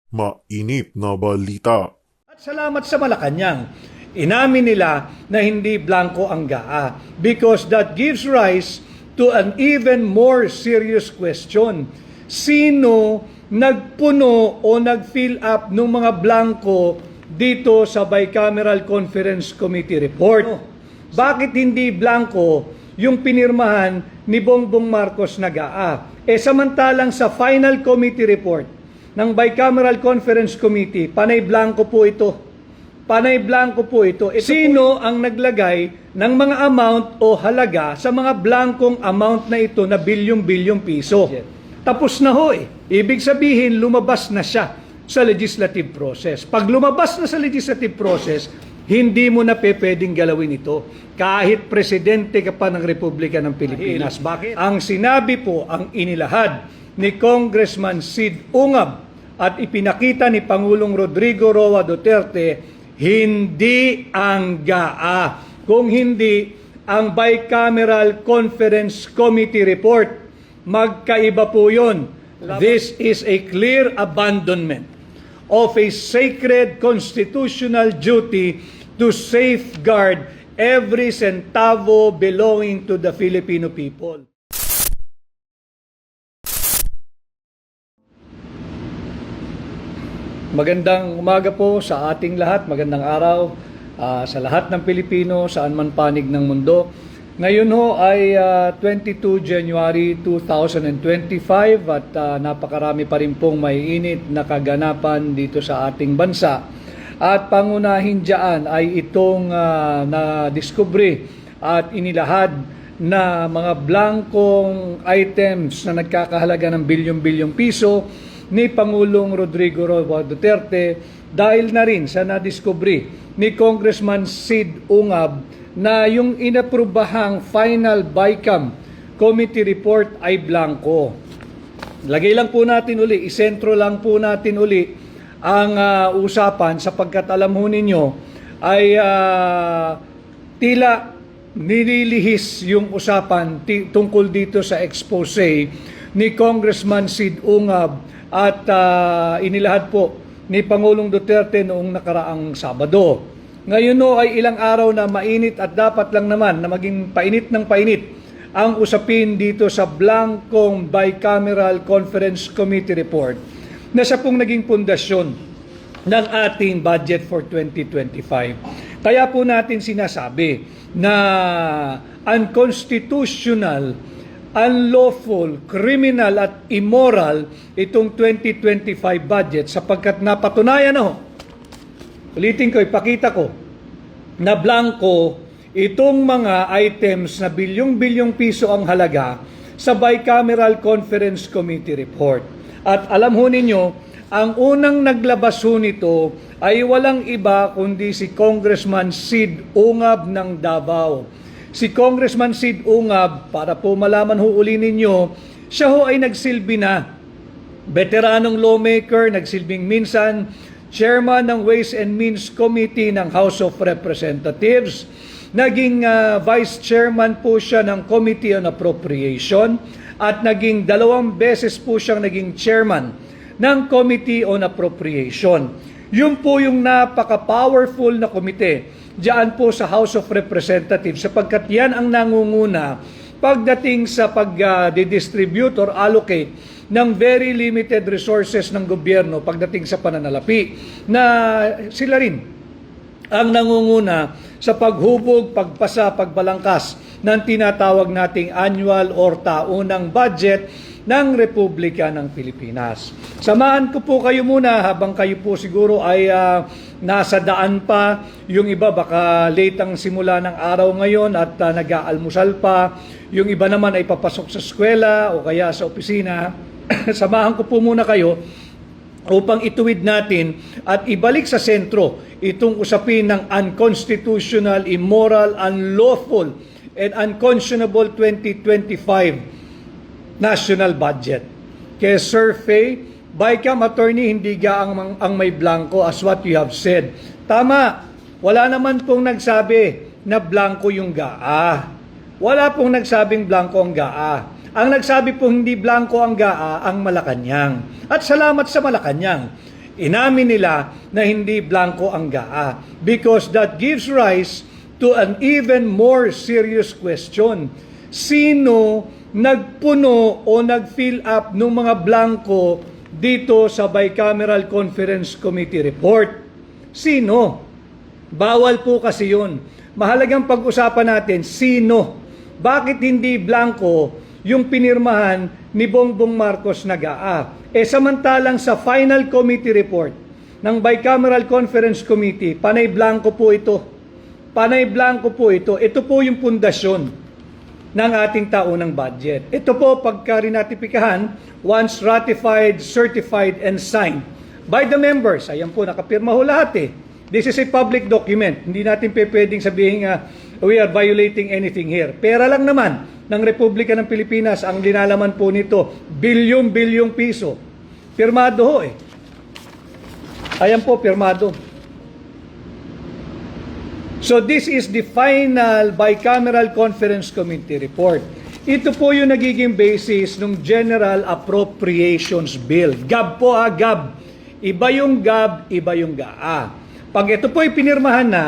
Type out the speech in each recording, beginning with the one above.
Mainit na balita. At salamat sa Malacanang. Inamin nila na hindi blanco ang GAA because that gives rise to an even more serious question. Sino nagpuno o nag-fill up ng mga blanco dito sa Bicameral Conference Committee report? Bakit hindi blanco yung pinirmahan ni Bongbong Marcos na GAA? Samantalang sa final committee report ng Bicameral Conference Committee, panay blanco po ito. Panay blanco po ito. Sino ang naglagay ng mga amount o halaga sa mga blankong amount na ito na bilyong-bilyong piso? Tapos na ho eh. Ibig sabihin, lumabas na siya sa legislative process. Pag lumabas na sa legislative process, hindi mo na pwedeng galawin ito. Kahit presidente ka pa ng Republika ng Pilipinas. Bakit? Ang sinabi po, ang inilahad ni Congressman Sid Ungab at ipinakita ni Pangulong Rodrigo Roa Duterte, hindi ang GAA, kung hindi ang Bicameral Conference Committee report. Magkaiba po yun. This is a clear abandonment of a sacred constitutional duty to safeguard every centavo belonging to the Filipino people. Magandang umaga po sa ating lahat, magandang araw sa lahat ng Pilipino, saan man panig ng mundo. Ngayon ho ay 22 January 2025 at napakarami pa rin pong may init na kaganapan dito sa ating bansa. At pangunahin dyan ay itong na-discovery at inilahad na mga blankong items na nagkakahalaga ng bilyong-bilyong piso ni Pangulong Rodrigo Roa Duterte dahil na rin sa na-discovery ni Congressman Sid Ungab na yung inaprubahang final BICAM committee report ay blanco. Lagay lang po natin uli, isentro lang po natin uli ang usapan sapagkat alam ho ninyo ay tila nililihis yung usapan tungkol dito sa expose ni Congressman Sid Ungab at inilahad po ni Pangulong Duterte noong nakaraang Sabado. Ngayon no ay ilang araw na mainit at dapat lang naman na maging painit ng painit ang usapin dito sa blankong Bicameral Conference Committee report na siya pong naging pundasyon ng ating budget for 2025. Kaya po natin sinasabi na unconstitutional, unlawful, criminal at immoral itong 2025 budget sapagkat napatunayan ulitin ko, ipakita ko na blanco itong mga items na bilyong-bilyong piso ang halaga sa Bicameral Conference Committee report. At alam ho ninyo, ang unang naglabas ho nito ay walang iba kundi si Congressman Sid Ungab ng Davao. Si Congressman Sid Ungab, para po malaman ho uli ninyo, siya ho ay nagsilbi na veteranong lawmaker, nagsilbing minsan chairman ng Ways and Means Committee ng House of Representatives, naging vice chairman po siya ng Committee on Appropriation at naging 2 beses po siyang naging chairman ng Committee on Appropriation. Yun po yung napaka-powerful na komite diyan po sa House of Representatives sapagkat yan ang nangunguna pagdating sa pag-distribute or allocate ng very limited resources ng gobyerno pagdating sa pananalapi na sila rin ang nangunguna sa paghubog, pagpasa, pagbalangkas ng tinatawag nating annual or taunang budget ng Republika ng Pilipinas. Samahan ko po kayo muna habang kayo po siguro ay nasa daan pa. Yung iba baka late ang simula ng araw ngayon at nag-aalmusal pa. Yung iba naman ay papasok sa eskwela o kaya sa opisina. Samahan ko po muna kayo upang ituwid natin at ibalik sa sentro itong usapin ng unconstitutional, immoral, unlawful, and unconscionable 2025 national budget. Kaya Sir Faye, BICAM attorney, hindi ang may blanco as what you have said. Tama, wala naman pong nagsabi na blanco yung GAA. Wala pong nagsabing blanco ang GAA. Ang nagsabi po hindi blanco ang GAA ang Malacanang. At salamat sa Malacanang. Inamin nila na hindi blanco ang GAA because that gives rise to an even more serious question. Sino nagpuno o nag-fill up ng mga blanco dito sa Bicameral Conference Committee report? Sino? Bawal po kasi yun. Mahalagang pag-usapan natin, sino? Bakit hindi blanco yung pinirmahan ni Bongbong Marcos na GAA? Samantalang sa final committee report ng Bicameral Conference Committee, panay blanco po ito. Panay blanco po ito. Ito po yung pundasyon ng ating taunang budget. Ito po pagka-rinatipikahan, once ratified, certified, and signed by the members. Ayan po, nakapirma ho lahat eh. This is a public document. Hindi natin pwedeng sabihin we are violating anything here. Pera lang naman ng Republika ng Pilipinas ang linalaman po nito. Bilyong-bilyong piso. Pirmado ho eh. Ayan po, pirmado. So this is the final Bicameral Conference Committee report. Ito po yung nagiging basis ng General Appropriations Bill. GAB po GAB. Iba yung GAB, iba yung GAA. Pag ito po ay pinirmahan na,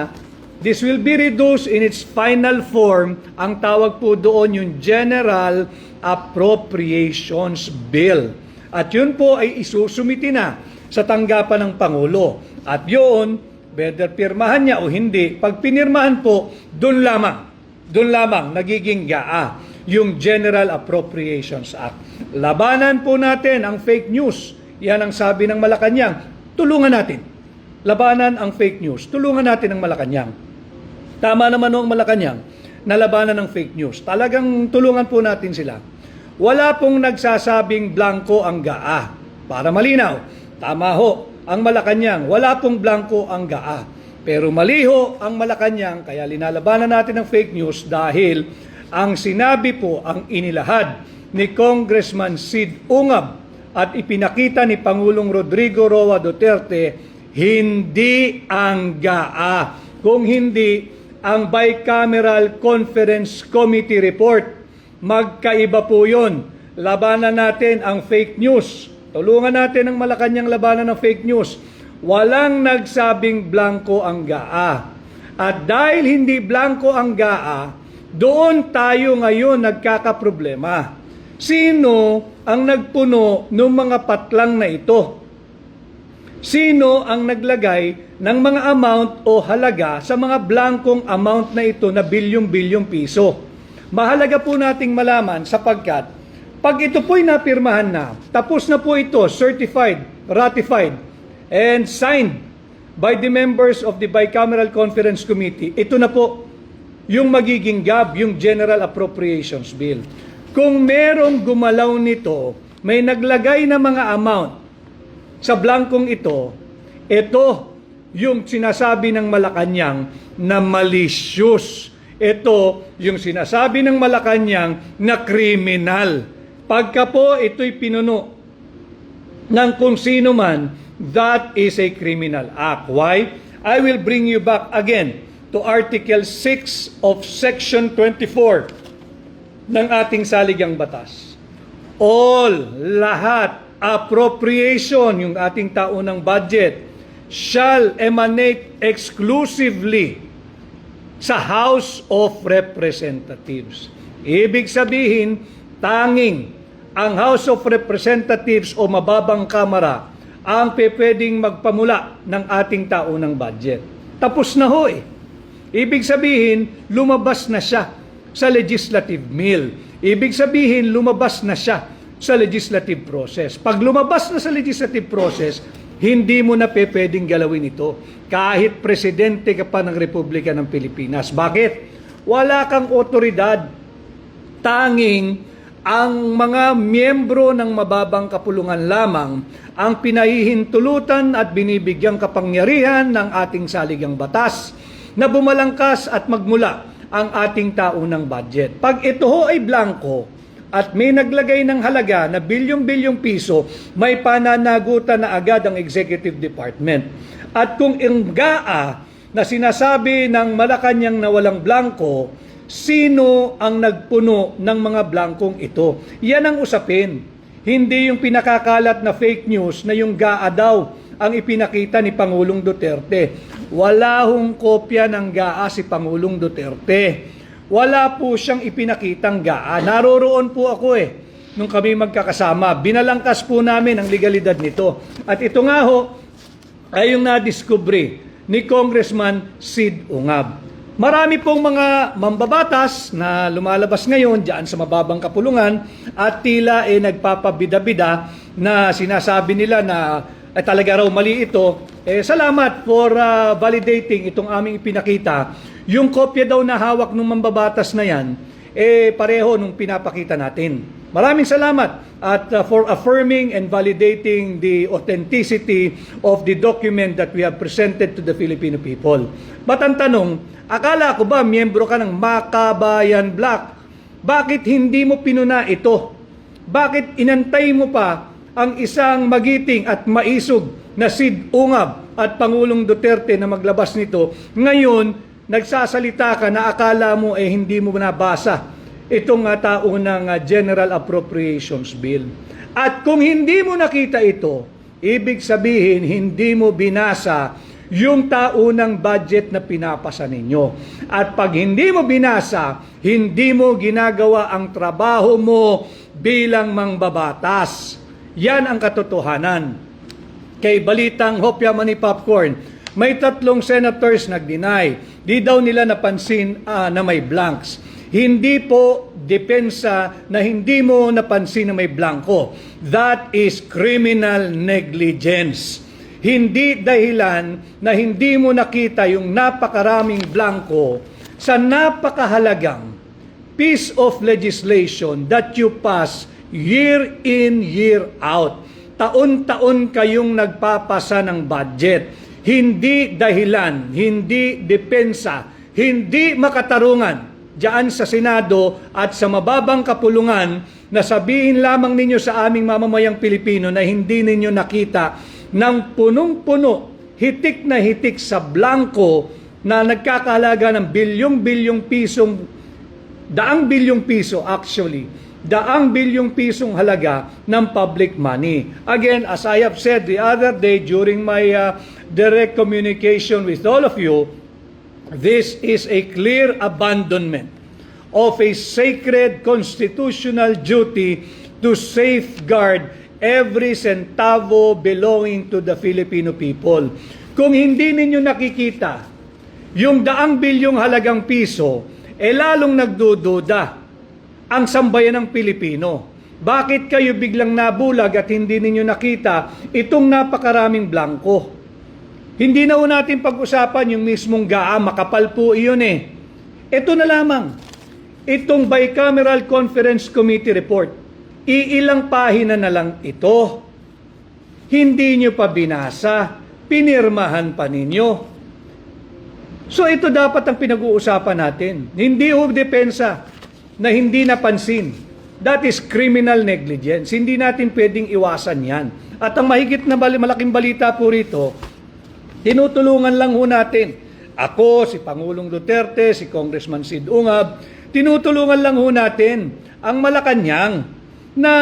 this will be reduced in its final form. Ang tawag po doon yung General Appropriations Bill. At yun po ay isusumiti na sa tanggapan ng Pangulo. At yun, whether pirmahan niya o hindi, pag pinirmahan po, doon lamang nagiging GAA, yung General Appropriations Act. Labanan po natin ang fake news. Yan ang sabi ng Malacanang. Tulungan natin. Labanan ang fake news. Tulungan natin ang Malacanang. Tama naman ang Malacanang na labanan ng fake news. Talagang tulungan po natin sila. Wala pong nagsasabing blanco ang GAA. Para malinaw, tama ho ang Malacanang. Wala pong blanco ang GAA. Pero maliho ang Malacanang, kaya linalabanan natin ang fake news dahil ang sinabi po, ang inilahad ni Congressman Sid Ungab at ipinakita ni Pangulong Rodrigo Roa Duterte, hindi ang GAA, kung hindi ang Bicameral Conference Committee report. Magkaiba po yun. Labanan natin ang fake news. Tulungan natin ang Malacanang labanan ng fake news. Walang nagsabing blanco ang GAA. At dahil hindi blanco ang GAA, doon tayo ngayon nagkakaproblema. Sino ang nagpuno ng mga patlang na ito? Sino ang naglagay ng mga amount o halaga sa mga blankong amount na ito na bilyong-bilyong piso? Mahalaga po nating malaman sapagkat pag ito po'y napirmahan na, tapos na po ito, certified, ratified, and signed by the members of the Bicameral Conference Committee, ito na po yung magiging GAB, yung General Appropriations Bill. Kung merong gumalaw nito, may naglagay na mga amount sa blankong ito yung sinasabi ng Malacanang na malicious. Ito yung sinasabi ng Malacanang na criminal. Pagka po ito'y pinuno ng kung sino man, that is a criminal act. Why? I will bring you back again to Article 6 of Section 24 ng ating saligang batas. Lahat, appropriation, yung ating taunang budget, shall emanate exclusively sa House of Representatives. Ibig sabihin, tanging ang House of Representatives o mababang kamara ang pwedeng magpamula ng ating taunang budget. Tapos na ho eh. Ibig sabihin, lumabas na siya sa legislative mill. Ibig sabihin, lumabas na siya sa legislative process. Pag lumabas na sa legislative process, hindi mo na pwedeng galawin ito. Kahit presidente ka pa ng Republika ng Pilipinas. Bakit? Wala kang otoridad. Tanging ang mga miyembro ng mababang kapulungan lamang ang pinahihintulutan at binibigyang kapangyarihan ng ating saligang batas na bumalangkas at magmula ang ating taunang budget. Pag ito ho ay blanco at may naglagay ng halaga na bilyong-bilyong piso, may pananagutan na agad ang Executive Department. At kung ang GAA na sinasabi ng Malacanang na walang blanco, sino ang nagpuno ng mga blankong ito? Yan ang usapin. Hindi yung pinakakalat na fake news na yung GAA daw ang ipinakita ni Pangulong Duterte. Wala hong kopya ng GAA si Pangulong Duterte. Wala po siyang ipinakitang GAA. Naroroon po ako nung kami magkakasama. Binalangkas po namin ang legalidad nito. At ito nga ho, ay yung nadiskubre ni Congressman Sid Ungab. Marami pong mga mambabatas na lumalabas ngayon diyan sa mababang kapulungan at tila nagpapabida-bida na sinasabi nila na talaga raw mali ito. Salamat for validating itong aming ipinakita. Yung kopya daw na hawak ng mambabatas na yan, pareho nung pinapakita natin. Maraming salamat at for affirming and validating the authenticity of the document that we have presented to the Filipino people. But ang tanong, akala ko ba miyembro ka ng Makabayan Black? Bakit hindi mo pinuna ito? Bakit inantay mo pa ang isang magiting at maisog na Sid Ungab at Pangulong Duterte na maglabas nito? Ngayon, nagsasalita ka na akala mo hindi mo nabasa itong taunang General Appropriations Bill. At kung hindi mo nakita ito, ibig sabihin hindi mo binasa yung taunang budget na pinapasa ninyo. At pag hindi mo binasa, hindi mo ginagawa ang trabaho mo bilang mangbabatas. Yan ang katotohanan. Kay balitang Hopya Money Popcorn, may 3 senators nag-deny. Di daw nila napansin na may blanks. Hindi po depensa na hindi mo napansin na may blanko. That is criminal negligence. Hindi dahilan na hindi mo nakita yung napakaraming blanko sa napakahalagang piece of legislation that you pass year in, year out. Taon-taon kayong nagpapasa ng budget. Hindi dahilan, hindi depensa, hindi makatarungan diyan sa Senado at sa mababang kapulungan na sabihin lamang ninyo sa aming mamamayang Pilipino na hindi ninyo nakita ng punong-puno, hitik na hitik sa blanko na nagkakahalaga ng bilyong-bilyong pisong, daang bilyong piso actually, daang bilyong pisong halaga ng public money. Again, as I have said the other day during my direct communication with all of you, this is a clear abandonment of a sacred constitutional duty to safeguard every centavo belonging to the Filipino people. Kung hindi ninyo nakikita yung daang bilyong halagang piso, lalong nagdududa ang sambayan ng Pilipino. Bakit kayo biglang nabulag at hindi ninyo nakita itong napakaraming blanko? Hindi na natin pag-usapan yung mismong GAA, makapal po iyon Ito na lamang, itong Bicameral Conference Committee report. Iilang pahina na lang ito. Hindi nyo pa binasa, pinirmahan pa ninyo. So ito dapat ang pinag-uusapan natin. Hindi depensa na hindi napansin. That is criminal negligence. Hindi natin pwedeng iwasan yan. At ang mahigit na malaking balita po rito, tinutulungan lang ho natin. Ako, si Pangulong Duterte, si Congressman Sid Ungab, tinutulungan lang ho natin ang Malacanang na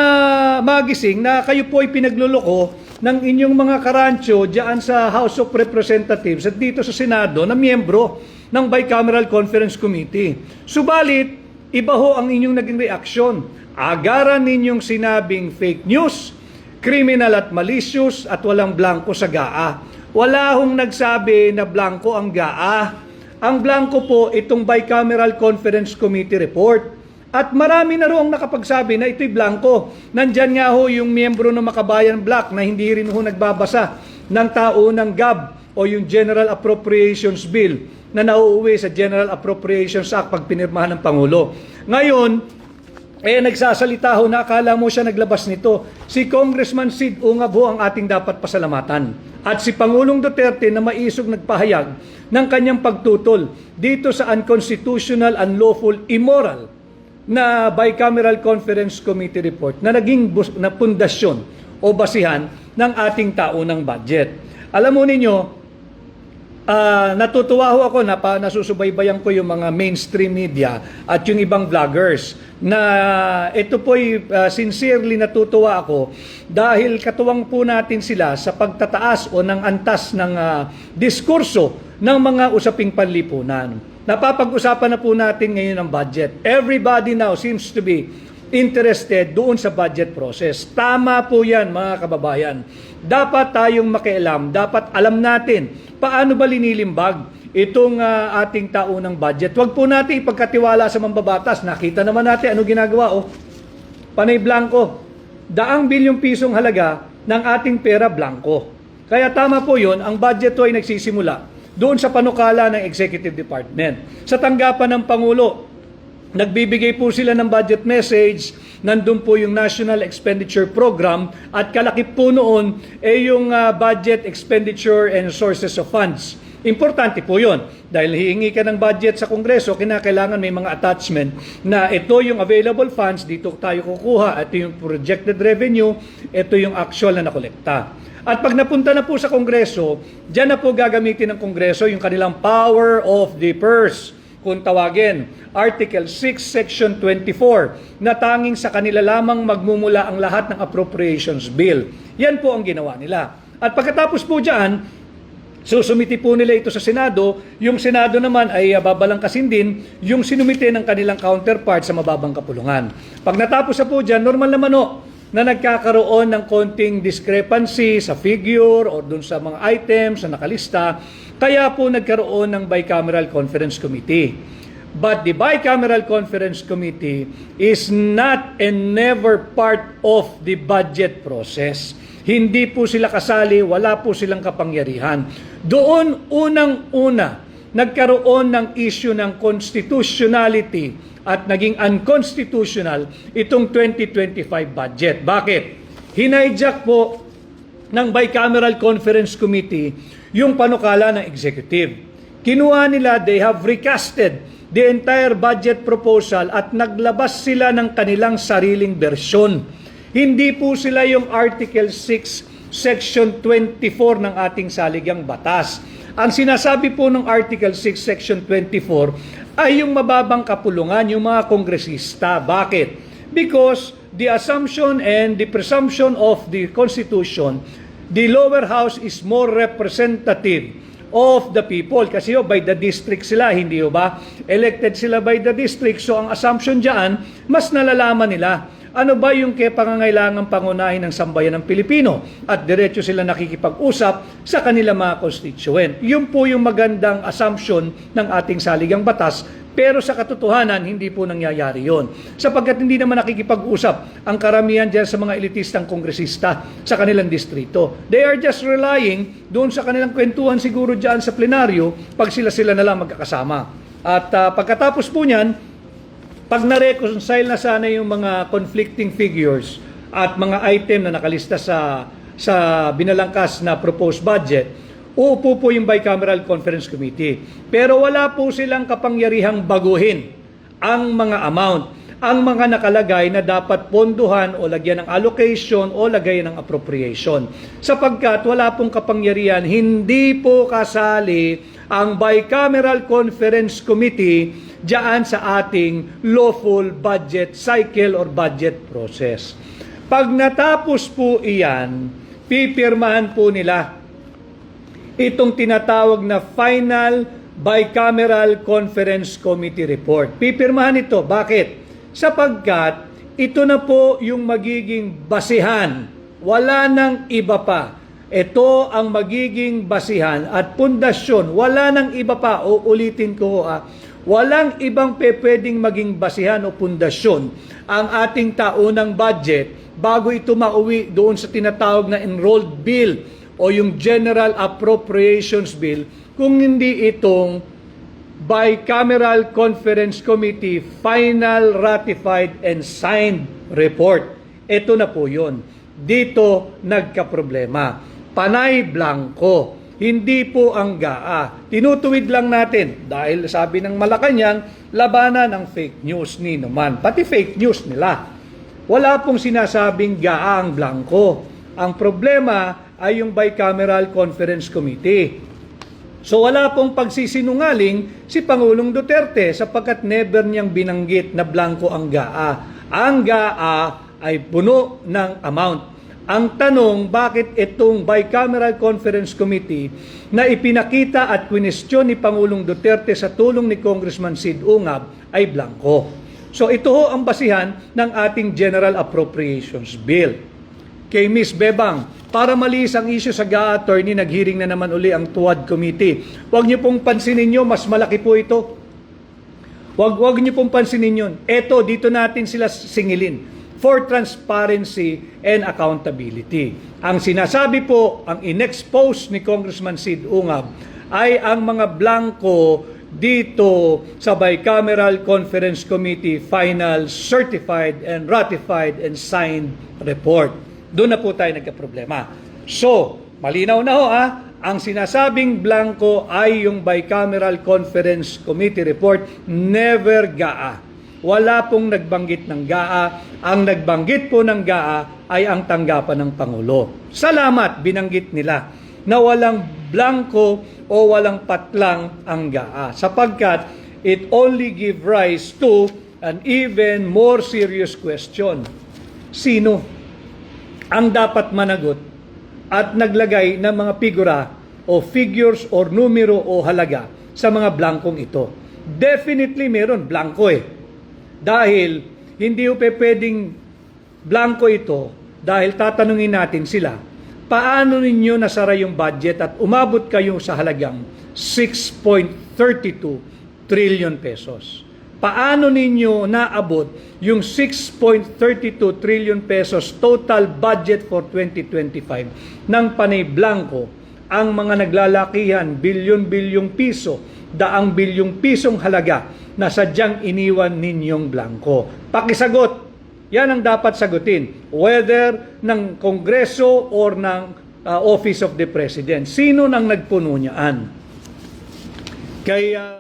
magising na kayo po ay pinagluloko ng inyong mga karancho diyan sa House of Representatives at dito sa Senado na miyembro ng Bicameral Conference Committee. Subalit, iba ho ang inyong naging reaksyon. Agaran ninyong sinabing fake news, criminal at malicious at walang blanko sa GAA. Wala hong nagsabi na blanko ang GAA. Ang blanko po itong Bicameral Conference Committee report. At marami na roong nakapagsabi na ito'y blanko. Nandyan nga ho yung miyembro ng Makabayan Black na hindi rin ho nagbabasa ng taunang GAB o yung General Appropriations Bill na nauuwi sa General Appropriations Act pag pinirmahan ng Pangulo. Ngayon, nagsasalita ho na akala mo siya naglabas nito. Si Congressman Sid Ungab ho ang ating dapat pasalamatan. At si Pangulong Duterte na maisog nagpahayag ng kanyang pagtutol dito sa unconstitutional, unlawful, immoral na Bicameral Conference Committee report na naging na pundasyon o basihan ng ating taunang budget. Alam mo ninyo, natutuwa ho ako na nasusubaybayan ko yung mga mainstream media at yung ibang vloggers na ito po'y sincerely natutuwa ako dahil katuwang po natin sila sa pagtataas o ng antas ng diskurso ng mga usaping panlipunan. Napapag-usapan na po natin ngayon ang budget. Everybody now seems to be interested doon sa budget process. Tama po yan, mga kababayan. Dapat tayong makialam, dapat alam natin paano ba linilimbag itong ating taunang budget. Huwag po natin ipagkatiwala sa mambabatas. Nakita naman natin ano ginagawa. Panay blanco. Daang bilyong pisong halaga ng ating pera blanco. Kaya tama po yun, ang budget to ay nagsisimula doon sa panukala ng Executive Department. Sa tanggapan ng Pangulo, nagbibigay po sila ng budget message, nandun po yung National Expenditure Program at kalakip po noon yung budget expenditure and sources of funds. Importante po yun. Dahil hihingi ka ng budget sa Kongreso, kinakailangan may mga attachment na ito yung available funds, dito tayo kukuha, ito yung projected revenue, ito yung actual na nakolekta. At pag napunta na po sa Kongreso, dyan na po gagamitin ng Kongreso yung kanilang power of the purse. Kung tawagin, Article 6, Section 24, na tanging sa kanila lamang magmumula ang lahat ng appropriations bill. Yan po ang ginawa nila. At pagkatapos po dyan, susumiti po nila ito sa Senado. Yung Senado naman ay babalangkasin din yung sinumite ng kanilang counterpart sa mababang kapulungan. Pag natapos na po dyan, normal naman na nagkakaroon ng konting discrepancy sa figure o dun sa mga items na nakalista. Kaya po nagkaroon ng Bicameral Conference Committee. But the Bicameral Conference Committee is not and never part of the budget process. Hindi po sila kasali, wala po silang kapangyarihan. Doon unang-una, nagkaroon ng issue ng constitutionality at naging unconstitutional itong 2025 budget. Bakit? Hinhijack po ng Bicameral Conference Committee yung panukala ng executive. Kinuha nila, they have recasted the entire budget proposal at naglabas sila ng kanilang sariling bersyon. Hindi po sila yung Article 6, Section 24 ng ating saligang batas. Ang sinasabi po ng Article 6, Section 24 ay yung mababang kapulungan, yung mga kongresista. Bakit? Because the assumption and the presumption of the Constitution, the lower house is more representative of the people. Kasi by the district sila, hindi ba? Elected sila by the district. So ang assumption dyan, mas nalalaman nila ano ba yung pangangailangang pangunahin ng sambayan ng Pilipino at diretso sila nakikipag-usap sa kanilang mga constituent. Yun po yung magandang assumption ng ating saligang batas. Pero sa katotohanan, hindi po nangyayari yon. Sapagkat hindi naman nakikipag-usap ang karamihan dyan sa mga elitistang kongresista sa kanilang distrito. They are just relying doon sa kanilang kwentuhan siguro dyan sa plenaryo pag sila na lang magkakasama. At pagkatapos po niyan, pag na-reconcile na sana yung mga conflicting figures at mga item na nakalista sa binalangkas na proposed budget, uupo po yung Bicameral Conference Committee. Pero wala po silang kapangyarihang baguhin ang mga amount, ang mga nakalagay na dapat ponduhan o lagyan ng allocation o lagyan ng appropriation. Sapagkat wala pong kapangyarihan, hindi po kasali ang Bicameral Conference Committee diyan sa ating lawful budget cycle or budget process. Pag natapos po iyan, pipirmahan po nila itong tinatawag na Final Bicameral Conference Committee Report. Pipirmahan ito. Bakit? Sapagkat ito na po yung magiging basihan. Wala nang iba pa. Ito ang magiging basihan at pundasyon. Wala nang iba pa. Uulitin ko walang ibang pwedeng maging basihan o pundasyon ang ating taunang budget bago ito mauwi doon sa tinatawag na enrolled bill o yung General Appropriations Bill kung hindi itong Bicameral Conference Committee Final Ratified and Signed Report. Ito na po yun. Dito nagkaproblema. Panay blanco. Hindi po ang GAA. Tinutuwid lang natin dahil sabi ng Malacanang, labanan ang fake news ni naman. Pati fake news nila. Wala pong sinasabing GAA ang blanco. Ang problema ay yung Bicameral Conference Committee. So wala pong pagsisinungaling si Pangulong Duterte sapagkat never niyang binanggit na blanco ang GAA. Ang GAA ay puno ng amount. Ang tanong, bakit itong Bicameral Conference Committee na ipinakita at kwinestyon ni Pangulong Duterte sa tulong ni Congressman Sid Ungab ay blanco? So ito ho ang basihan ng ating General Appropriations Bill. Kay Ms. Bebang, para maliis ang issue sa GAA, attorney, naghearing na naman uli ang TUAD Committee. Huwag niyo pong pansinin nyo, mas malaki po ito. Huwag niyo pong pansinin yun. Eto, dito natin sila singilin for transparency and accountability. Ang sinasabi po, ang in-expose ni Congressman Sid Ungab ay ang mga blanco dito sa Bicameral Conference Committee final certified and ratified and signed report. Doon na po tayo nagka-problema. So, malinaw na ho ang sinasabing blanco ay yung Bicameral Conference Committee report, never GAA. Wala pong nagbanggit ng GAA. Ang nagbanggit po ng GAA ay ang tanggapan ng Pangulo. Salamat, binanggit nila na walang blanco o walang patlang ang GAA sapagkat it only give rise to an even more serious question. Sino ang dapat managot at naglagay ng mga figura o figures or numero o halaga sa mga blankong ito? Definitely meron blanco Dahil hindi pwedeng blanco ito dahil tatanungin natin sila, paano ninyo nasara yung budget at umabot kayo sa halagang 6.32 trillion pesos? Paano ninyo naabot yung 6.32 trillion pesos total budget for 2025 ng panay blanco ang mga naglalakihan bilyon-bilyong piso, daang bilyong pisong halaga na sadyang iniwan ninyong blanco? Pakisagot. Yan ang dapat sagutin. Whether ng Kongreso or ng Office of the President. Sino nang nagpuno niyaan? Kaya